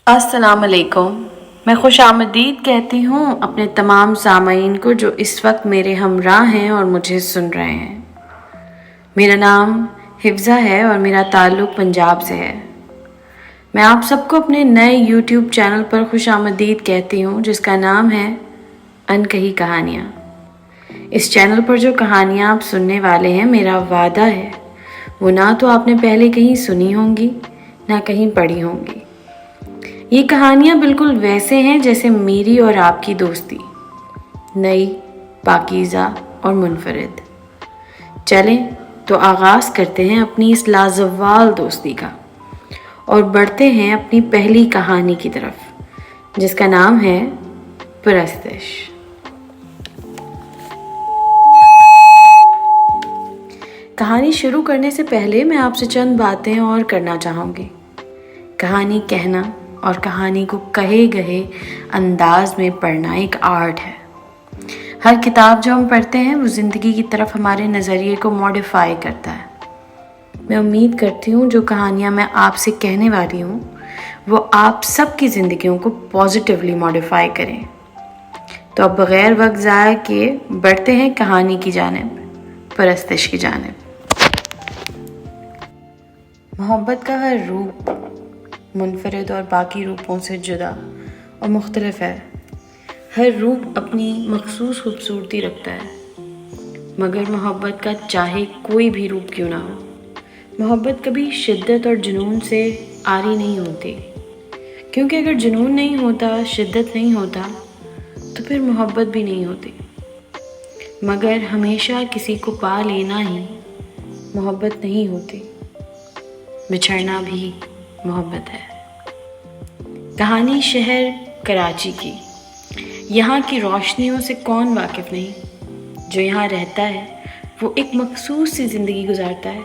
السلام علیکم. میں خوش آمدید کہتی ہوں اپنے تمام سامعین کو جو اس وقت میرے ہمراہ ہیں اور مجھے سن رہے ہیں. میرا نام حفظہ ہے اور میرا تعلق پنجاب سے ہے. میں آپ سب کو اپنے نئے یوٹیوب چینل پر خوش آمدید کہتی ہوں جس کا نام ہے ان کہی کہانیاں. اس چینل پر جو کہانیاں آپ سننے والے ہیں میرا وعدہ ہے وہ نہ تو آپ نے پہلے کہیں سنی ہوں گی نہ کہیں پڑھی ہوں گی. یہ کہانیاں بالکل ویسے ہیں جیسے میری اور آپ کی دوستی، نئی، پاکیزہ اور منفرد. چلیں تو آغاز کرتے ہیں اپنی اس لازوال دوستی کا اور بڑھتے ہیں اپنی پہلی کہانی کی طرف جس کا نام ہے پرستش. کہانی شروع کرنے سے پہلے میں آپ سے چند باتیں اور کرنا چاہوں گی. کہانی کہنا اور کہانی کو کہے گئے انداز میں پڑھنا ایک آرٹ ہے. ہر کتاب جو ہم پڑھتے ہیں وہ زندگی کی طرف ہمارے نظریے کو موڈیفائی کرتا ہے. میں امید کرتی ہوں جو کہانیاں میں آپ سے کہنے والی ہوں وہ آپ سب کی زندگیوں کو پازیٹیولی موڈیفائی کریں. تو اب بغیر وقت ضائع کیے بڑھتے ہیں کہانی کی جانب، پرستش کی جانب. محبت کا ہر روپ منفرد اور باقی روپوں سے جدا اور مختلف ہے. ہر روپ اپنی مخصوص خوبصورتی رکھتا ہے، مگر محبت کا چاہے کوئی بھی روپ کیوں نہ ہو، محبت کبھی شدت اور جنون سے عاری نہیں ہوتی. کیونکہ اگر جنون نہیں ہوتا، شدت نہیں ہوتا تو پھر محبت بھی نہیں ہوتی. مگر ہمیشہ کسی کو پا لینا ہی محبت نہیں ہوتی، بچھڑنا بھی محبت ہے. کہانی شہر کراچی کی. یہاں کی روشنیوں سے کون واقف نہیں؟ جو یہاں رہتا ہے وہ ایک مخصوص سی زندگی گزارتا ہے.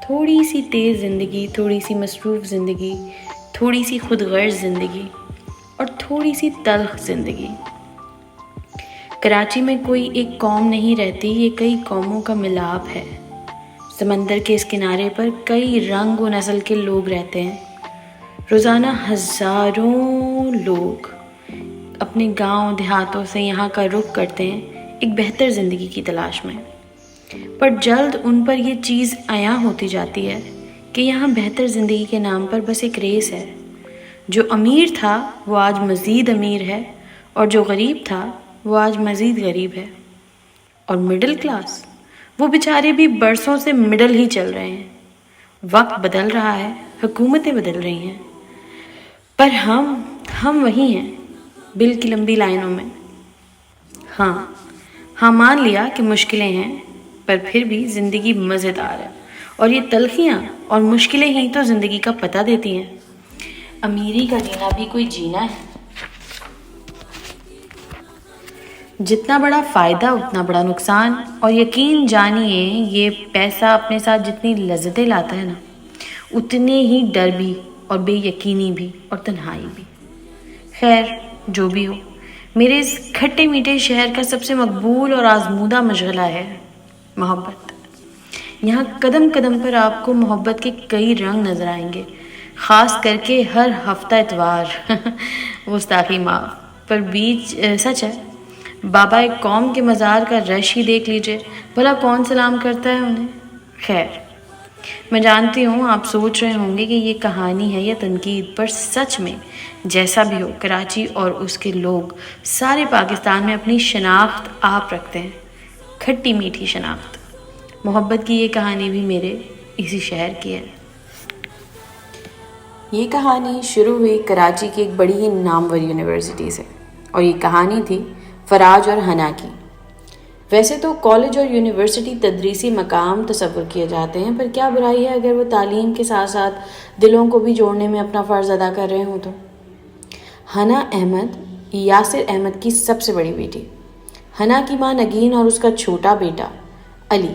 تھوڑی سی تیز زندگی، تھوڑی سی مصروف زندگی، تھوڑی سی خود غرض زندگی اور تھوڑی سی تلخ زندگی. کراچی میں کوئی ایک قوم نہیں رہتی، یہ کئی قوموں کا ملاپ ہے. سمندر کے اس کنارے پر کئی رنگ و نسل کے لوگ رہتے ہیں. روزانہ ہزاروں لوگ اپنے گاؤں دیہاتوں سے یہاں کا رخ کرتے ہیں ایک بہتر زندگی کی تلاش میں. پر جلد ان پر یہ چیز عیاں ہوتی جاتی ہے کہ یہاں بہتر زندگی کے نام پر بس ایک ریس ہے. جو امیر تھا وہ آج مزید امیر ہے اور جو غریب تھا وہ آج مزید غریب ہے. اور مڈل کلاس، وہ بیچارے بھی برسوں سے مڈل ہی چل رہے ہیں. وقت بدل رہا ہے، حکومتیں بدل رہی ہیں، پر ہم وہی ہیں بل کی لمبی لائنوں میں. ہاں مان لیا کہ مشکلیں ہیں، پر پھر بھی زندگی مزیدار ہے اور یہ تلخیاں اور مشکلیں ہی تو زندگی کا پتہ دیتی ہیں. امیری کا جینا بھی کوئی جینا ہے. جتنا بڑا فائدہ اتنا بڑا نقصان. اور یقین جانیے یہ پیسہ اپنے ساتھ جتنی لذتیں لاتا ہے نا، اتنے ہی ڈر بھی اور بے یقینی بھی اور تنہائی بھی. خیر جو بھی ہو، میرے اس کھٹے میٹھے شہر کا سب سے مقبول اور آزمودہ مشغلہ ہے محبت. یہاں قدم قدم پر آپ کو محبت کے کئی رنگ نظر آئیں گے، خاص کر کے ہر ہفتہ اتوار گستاخی معاف پر بیچ سچ ہے. بابا ایک قوم کے مزار کا رش ہی دیکھ لیجئے، بھلا کون سلام کرتا ہے انہیں. خیر میں جانتی ہوں آپ سوچ رہے ہوں گے کہ یہ کہانی ہے یا تنقید، پر سچ میں جیسا بھی ہو کراچی اور اس کے لوگ سارے پاکستان میں اپنی شناخت آپ رکھتے ہیں، کھٹی میٹھی شناخت. محبت کی یہ کہانی بھی میرے اسی شہر کی ہے. یہ کہانی شروع ہوئی کراچی کی ایک بڑی ہی نامور یونیورسٹی سے، اور یہ کہانی تھی فراج اور حنا کی. ویسے تو کالج اور یونیورسٹی تدریسی مقام تصور کیے جاتے ہیں، پر کیا برائی ہے اگر وہ تعلیم کے ساتھ ساتھ دلوں کو بھی جوڑنے میں اپنا فرض ادا کر رہے ہوں تو. حنا احمد یاسر احمد کی سب سے بڑی بیٹی. حنا کی ماں نگین اور اس کا چھوٹا بیٹا علی.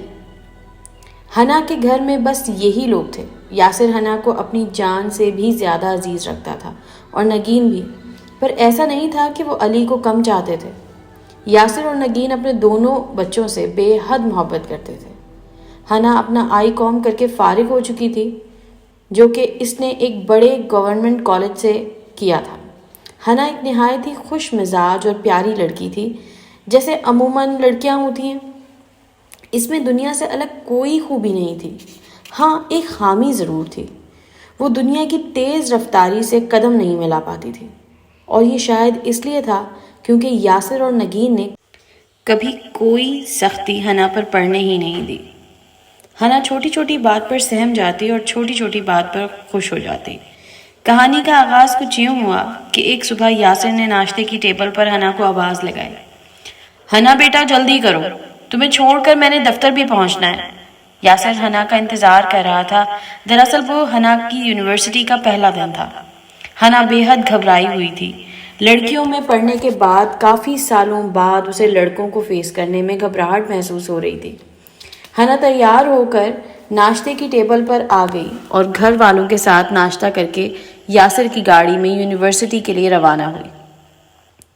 حنا کے گھر میں بس یہی لوگ تھے. یاسر حنا کو اپنی جان سے بھی زیادہ عزیز رکھتا تھا اور نگین بھی، پر ایسا نہیں تھا کہ وہ علی کو کم چاہتے تھے. یاسر اور نگین اپنے دونوں بچوں سے بے حد محبت کرتے تھے. حنا اپنا ICOM کر کے فارغ ہو چکی تھی، جو کہ اس نے ایک بڑے گورنمنٹ کالج سے کیا تھا۔ ہنا ایک نہایت ہی خوش مزاج اور پیاری لڑکی تھی، جیسے عموماً لڑکیاں ہوتی ہیں۔ اس میں دنیا سے الگ کوئی خوبی نہیں تھی۔ ہاں، ایک خامی ضرور تھی، وہ دنیا کی تیز رفتاری سے قدم نہیں ملا پاتی تھی، اور یہ شاید اس لیے تھا کیونکہ یاسر اور نگین نے کبھی کوئی سختی ہنا پر پڑنے ہی نہیں دی۔ ہنا چھوٹی چھوٹی بات پر سہم جاتی اور چھوٹی چھوٹی بات پر خوش ہو جاتی۔ کہانی کا آغاز کچھ یوں ہوا کہ ایک صبح یاسر نے ناشتے کی ٹیبل پر ہنا کو آواز لگائی، ہنا بیٹا جلدی کرو، تمہیں چھوڑ کر میں نے دفتر بھی پہنچنا ہے۔ یاسر ہنا کا انتظار کر رہا تھا۔ دراصل وہ ہنا کی یونیورسٹی کا پہلا دن تھا۔ ہنا بے حد گھبرائی ہوئی تھی۔ لڑکیوں میں پڑھنے کے بعد کافی سالوں بعد اسے لڑکوں کو فیس کرنے میں گھبراہٹ محسوس ہو رہی تھی۔ ہنا تیار ہو کر ناشتے کی ٹیبل پر آ گئی اور گھر والوں کے ساتھ ناشتہ کر کے یاسر کی گاڑی میں یونیورسٹی کے لیے روانہ ہوئی۔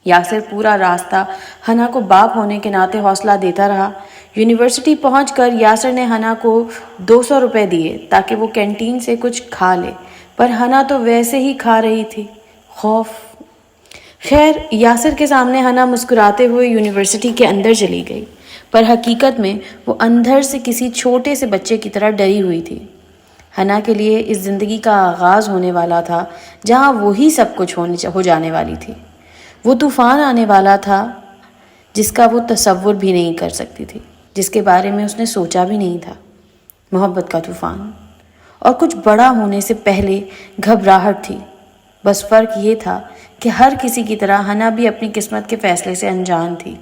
یاسر پورا راستہ ہنا کو باپ ہونے کے ناطے حوصلہ دیتا رہا۔ یونیورسٹی پہنچ کر یاسر نے ہنا کو 200 روپے دیے تاکہ وہ کینٹین سے کچھ کھا لے، پر ہنا تو ویسے ہی کھا رہی تھی۔ خوف۔ خیر، یاسر کے سامنے ہنا مسکراتے ہوئے یونیورسٹی کے اندر چلی گئی، پر حقیقت میں وہ اندر سے کسی چھوٹے سے بچے کی طرح ڈری ہوئی تھی۔ ہنا کے لیے اس زندگی کا آغاز ہونے والا تھا جہاں وہی سب کچھ ہو جانے والی تھی۔ وہ طوفان آنے والا تھا جس کا وہ تصور بھی نہیں کر سکتی تھی، جس کے بارے میں اس نے سوچا بھی نہیں تھا۔ محبت کا طوفان، اور کچھ بڑا ہونے سے پہلے گھبراہٹ تھی۔ بس فرق یہ تھا کہ ہر کسی کی طرح ہنا بھی اپنی قسمت کے فیصلے سے انجان تھی۔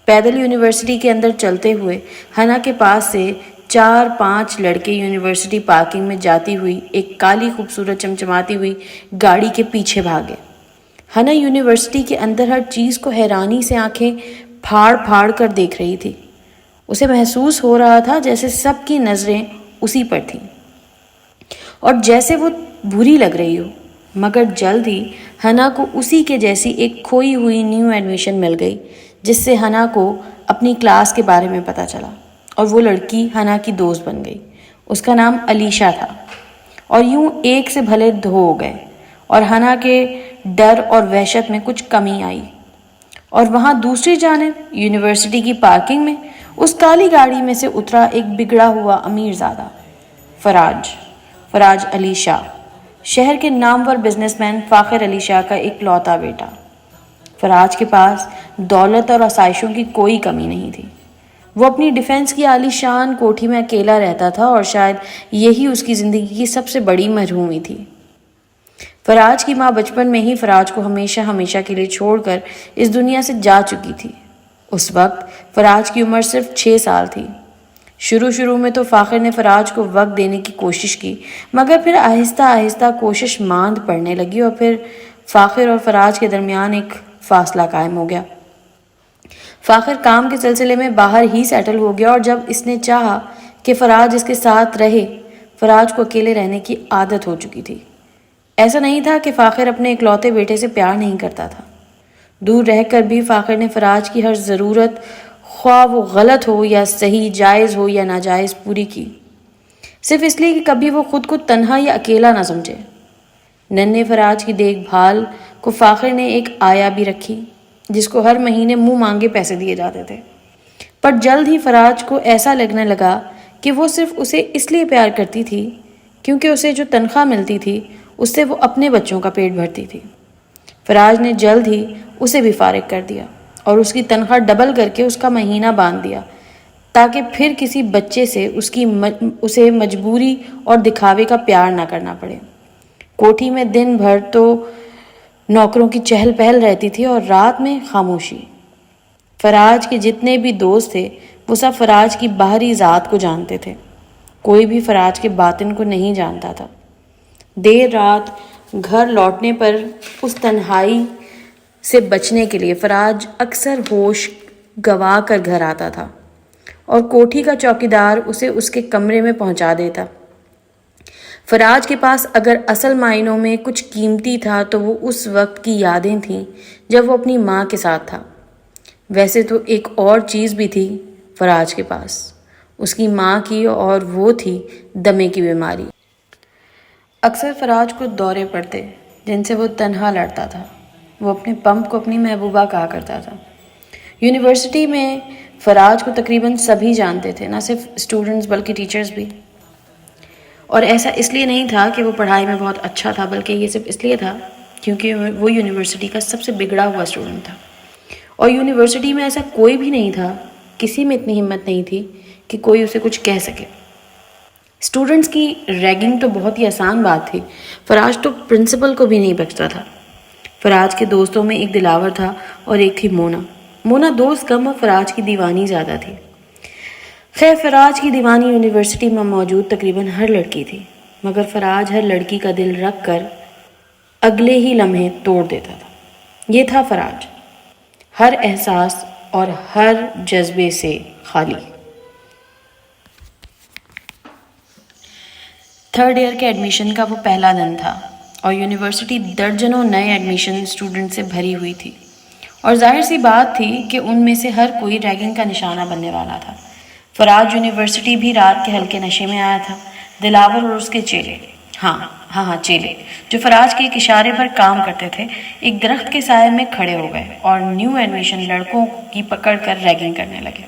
پیدل یونیورسٹی کے اندر چلتے ہوئے ہنا کے پاس سے 4-5 لڑکے یونیورسٹی پارکنگ میں جاتی ہوئی ایک کالی خوبصورت چمچماتی ہوئی گاڑی کے پیچھے بھاگے۔ ہنا یونیورسٹی کے اندر ہر چیز کو حیرانی سے آنکھیں پھاڑ پھاڑ کر دیکھ رہی تھی۔ اسے محسوس ہو رہا تھا جیسے سب کی نظریں اسی پر تھیں اور جیسے وہ بری لگ رہی ہو، مگر جلد ہی ہنا کو اسی کے جیسی ایک کھوئی ہوئی نیو ایڈمیشن مل گئی جس سے ہنا کو اپنی کلاس کے بارے میں پتہ چلا، اور وہ لڑکی ہنا کی دوست بن گئی۔ اس کا نام علیشا تھا، اور یوں ایک سے بھلے دو ہو گئے، اور ہنا کے ڈر اور وحشت میں کچھ کمی آئی۔ اور وہاں دوسری جانب یونیورسٹی کی پارکنگ میں اس کالی گاڑی میں سے اترا ایک بگڑا ہوا امیر زادہ، فراج علی شاہ، شہر کے نامور بزنس مین فاخر علی شاہ کا ایک لوتا بیٹا۔ فراج کے پاس دولت اور آسائشوں کی کوئی کمی نہیں تھی۔ وہ اپنی ڈیفنس کی عالی شان کوٹھی میں اکیلا رہتا تھا، اور شاید یہی اس کی زندگی کی سب سے بڑی محرومی تھی۔ فراج کی ماں بچپن میں ہی فراج کو ہمیشہ کے لیے چھوڑ کر اس دنیا سے جا چکی تھی۔ اس وقت فراج کی عمر صرف 6 سال تھی۔ شروع میں تو فاخر نے فراج کو وقت دینے کی کوشش کی، مگر پھر آہستہ کوشش ماند پڑنے لگی، اور پھر فاخر اور فراج کے درمیان ایک فاصلہ قائم ہو گیا۔ فاخر کام کے سلسلے میں باہر ہی سیٹل ہو گیا، اور جب اس نے چاہا کہ فراج اس کے ساتھ رہے، فراج کو اکیلے رہنے کی عادت ہو چکی تھی۔ ایسا نہیں تھا کہ فاخر اپنے اکلوتے بیٹے سے پیار نہیں کرتا تھا۔ دور رہ کر بھی فاخر نے فراج کی ہر ضرورت، خواہ وہ غلط ہو یا صحیح، جائز ہو یا ناجائز، پوری کی، صرف اس لیے کہ کبھی وہ خود کو تنہا یا اکیلا نہ سمجھے۔ ننھے فراج کی دیکھ بھال کو فاخر نے ایک آیا بھی رکھی، جس کو ہر مہینے منہ مانگے پیسے دیے جاتے تھے، پر جلد ہی فراج کو ایسا لگنے لگا کہ وہ صرف اسے اس لیے پیار کرتی تھی کیونکہ اسے جو تنخواہ ملتی تھی اس سے وہ اپنے بچوں کا پیٹ بھرتی تھی۔ فراج نے جلد ہی اسے بھی فارغ کر دیا اور اس کی تنخواہ ڈبل کر کے اس کا مہینہ باندھ دیا، تاکہ پھر کسی بچے سے اسے مجبوری اور دکھاوے کا پیار نہ کرنا پڑے۔ کوٹھی میں دن بھر تو نوکروں کی چہل پہل رہتی تھی اور رات میں خاموشی۔ فراج کے جتنے بھی دوست تھے وہ سب فراج کی باہری ذات کو جانتے تھے، کوئی بھی فراج کے باطن کو نہیں جانتا تھا۔ دیر رات گھر لوٹنے پر اس تنہائی سے بچنے کے لیے فراج اکثر ہوش گنوا کر گھر آتا تھا، اور کوٹھی کا چوکیدار اسے اس کے کمرے میں پہنچا دیتا۔ فراج کے پاس اگر اصل معنوں میں کچھ قیمتی تھا تو وہ اس وقت کی یادیں تھیں جب وہ اپنی ماں کے ساتھ تھا۔ ویسے تو ایک اور چیز بھی تھی فراج کے پاس، اس کی ماں کی، اور وہ تھی دمے کی بیماری۔ اکثر فراج کو دورے پڑتے، جن سے وہ تنہا لڑتا تھا. وہ اپنے پمپ کو اپنی محبوبہ کہا کرتا تھا. یونیورسٹی میں فراج کو تقریباً سبھی جانتے تھے، نہ صرف اسٹوڈنٹس بلکہ ٹیچرز بھی. اور ایسا اس لیے نہیں تھا کہ وہ پڑھائی میں بہت اچھا تھا، بلکہ یہ صرف اس لیے تھا کیونکہ وہ یونیورسٹی کا سب سے بگڑا ہوا اسٹوڈنٹ تھا. اور یونیورسٹی میں ایسا کوئی بھی نہیں تھا، کسی میں اتنی ہمت نہیں تھی کہ کوئی اسے کچھ کہہ سکے. اسٹوڈنٹس کی ریگنگ تو بہت ہی آسان بات تھی، فراج تو پرنسپل کو بھی نہیں بخشتا تھا. فراج کے دوستوں میں ایک دلاور تھا اور ایک تھی مونا. مونا دوست کم اور فراج کی دیوانی زیادہ تھی. خیر، فراج کی دیوانی یونیورسٹی میں موجود تقریباً ہر لڑکی تھی، مگر فراج ہر لڑکی کا دل رکھ کر اگلے ہی لمحے توڑ دیتا تھا. یہ تھا فراج، ہر احساس اور ہر جذبے سے خالی. تھرڈ ایئر کے ایڈمیشن کا وہ پہلا دن تھا اور یونیورسٹی درجنوں نئے ایڈمیشن اسٹوڈنٹ سے بھری ہوئی تھی، اور ظاہر سی بات تھی کہ ان میں سے ہر کوئی ریگنگ کا نشانہ بننے والا تھا. فراج یونیورسٹی بھی رات کے ہلکے نشے میں آیا تھا. دلاور اور اس کے چیلے، چیلے جو فراج کے ایک اشارے پر کام کرتے تھے، ایک درخت کے سائے میں کھڑے ہو گئے اور نیو ایڈمیشن لڑکوں کی پکڑ کر ریگنگ کرنے لگے.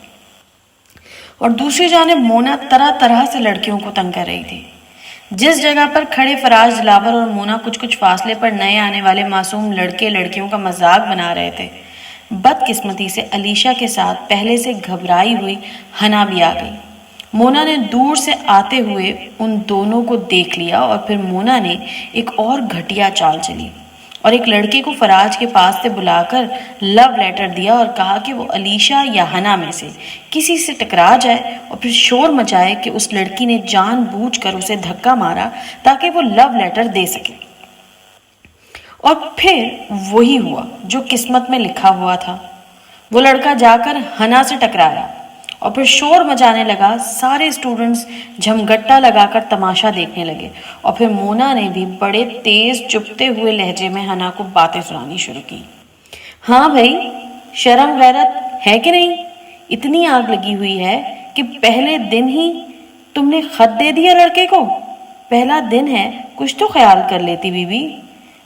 اور دوسری جانب مونا طرح طرح سے لڑکیوں کو تنگ کر رہی تھی. جس جگہ پر کھڑے فراج، دلاور اور مونا کچھ فاصلے پر نئے آنے والے معصوم لڑکے لڑکیوں کا مذاق بنا رہے تھے، بدقسمتی سے علیشا کے ساتھ پہلے سے گھبرائی ہوئی ہنا بھی آ گئی. مونا نے دور سے آتے ہوئے ان دونوں کو دیکھ لیا اور پھر مونا نے ایک اور گھٹیا چال چلی اور ایک لڑکے کو فراج کے پاس سے بلا کر لو لیٹر دیا اور کہا کہ وہ علیشا یا ہنا میں سے کسی سے ٹکرا جائے اور پھر شور مچائے کہ اس لڑکی نے جان بوجھ کر اسے دھکا مارا تاکہ وہ لو لیٹر دے سکے. اور پھر وہی ہوا جو قسمت میں لکھا ہوا تھا. وہ لڑکا جا کر ہنا سے ٹکرایا اور پھر شور مچانے لگا. سارے اسٹوڈنٹس جھمگٹا لگا کر تماشا دیکھنے لگے اور پھر مونا نے بھی بڑے تیز چپتے ہوئے لہجے میں ہنا کو باتیں سنانی شروع کی. ہاں بھائی، شرم غیرت ہے کہ نہیں؟ اتنی آگ لگی ہوئی ہے کہ پہلے دن ہی تم نے خط دے دیا لڑکے کو. پہلا دن ہے، کچھ تو خیال کر لیتی بیوی.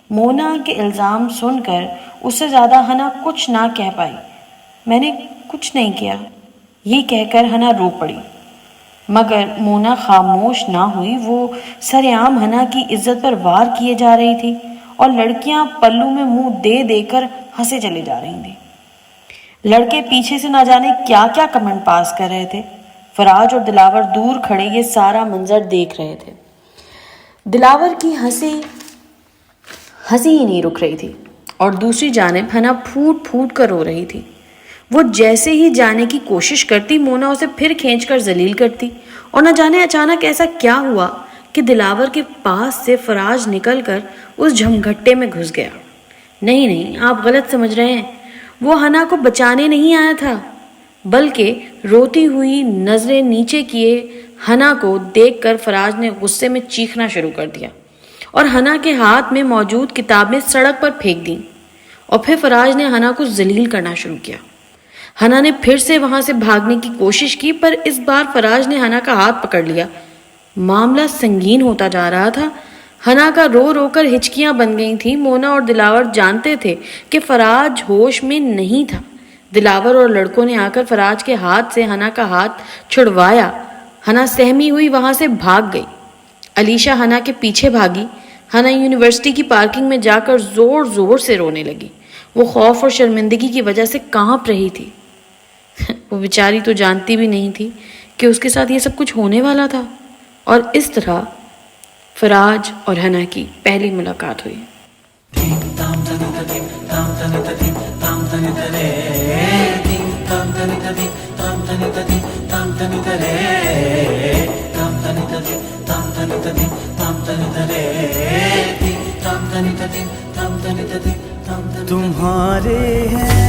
مونا کے الزام سن کر اس سے زیادہ ہنا کچھ نہ کہہ پائی. میں نے کچھ نہیں کیا، یہ کہہ کر ہنا رو پڑی. مگر مونا خاموش نہ ہوئی. وہ سرعام ہنا کی عزت پر وار کیے جا رہی تھی اور لڑکیاں پلو میں منہ دے دے کر ہنسے چلے جا رہی تھیں. لڑکے پیچھے سے نہ جانے کیا کیا کمنٹ پاس کر رہے تھے. فراج اور دلاور دور کھڑے یہ سارا منظر دیکھ رہے تھے. دلاور کی ہنسی ہی نہیں رک رہی تھی اور دوسری جانب ہنا پھوٹ پھوٹ کر رو رہی تھی. وہ جیسے ہی جانے کی کوشش کرتی، مونا اسے پھر کھینچ کر ذلیل کرتی. اور نہ جانے اچانک ایسا کیا ہوا کہ دلاور کے پاس سے فراج نکل کر اس جھمگھٹے میں گھس گیا. نہیں، آپ غلط سمجھ رہے ہیں. وہ ہنا کو بچانے نہیں آیا تھا، بلکہ روتی ہوئی نظریں نیچے کیے ہنا کو دیکھ کر فراج نے غصے میں چیخنا شروع کر دیا اور ہنا کے ہاتھ میں موجود کتابیں سڑک پر پھینک دیں. اور پھر فراج نے ہنا کو ذلیل کرنا شروع کیا. ہنا نے پھر سے وہاں سے بھاگنے کی کوشش کی، پر اس بار فراج نے ہنا کا ہاتھ پکڑ لیا. معاملہ سنگین ہوتا جا رہا تھا. ہنا کا رو رو کر ہچکیاں بن گئی تھیں. مونا اور دلاور جانتے تھے کہ فراج ہوش میں نہیں تھا. دلاور اور لڑکوں نے آ کر فراج کے ہاتھ سے ہنا کا ہاتھ چھڑوایا. ہنا سہمی ہوئی وہاں سے بھاگ گئی. علیشا ہنا کے پیچھے بھاگی. ہنا یونیورسٹی کی پارکنگ میں جا کر زور زور سے رونے لگی. وہ خوف اور شرمندگی کی وجہ سے کانپ رہی تھی. وہ بیچاری تو جانتی بھی نہیں تھی کہ اس کے ساتھ یہ سب کچھ ہونے والا تھا. اور اس طرح فراج اور ہنا کی پہلی ملاقات ہوئی. تمہارے ہیں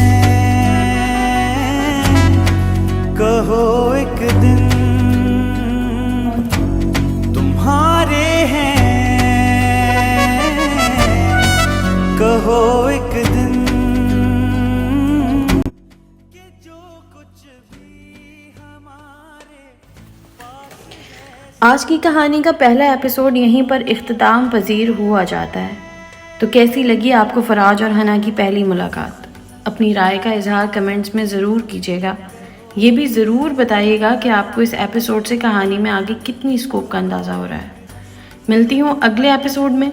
کہو ایک دن، تمہارے ہیں کہو ایک دن کہ جو کچھ بھی ہمارے آج کی کہانی کا پہلا ایپیسوڈ یہیں پر اختتام پذیر ہوا جاتا ہے. تو کیسی لگی آپ کو فراج اور حنا کی پہلی ملاقات؟ اپنی رائے کا اظہار کمنٹس میں ضرور کیجیے گا. یہ بھی ضرور بتائیے گا کہ آپ کو اس ایپیسوڈ سے کہانی میں آگے کتنی اسکوپ کا اندازہ ہو رہا ہے. ملتی ہوں اگلے ایپیسوڈ میں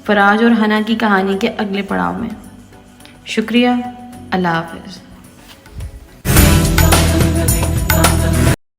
فراج اور حنا کی کہانی کے اگلے پڑاؤ میں. شکریہ. اللہ حافظ.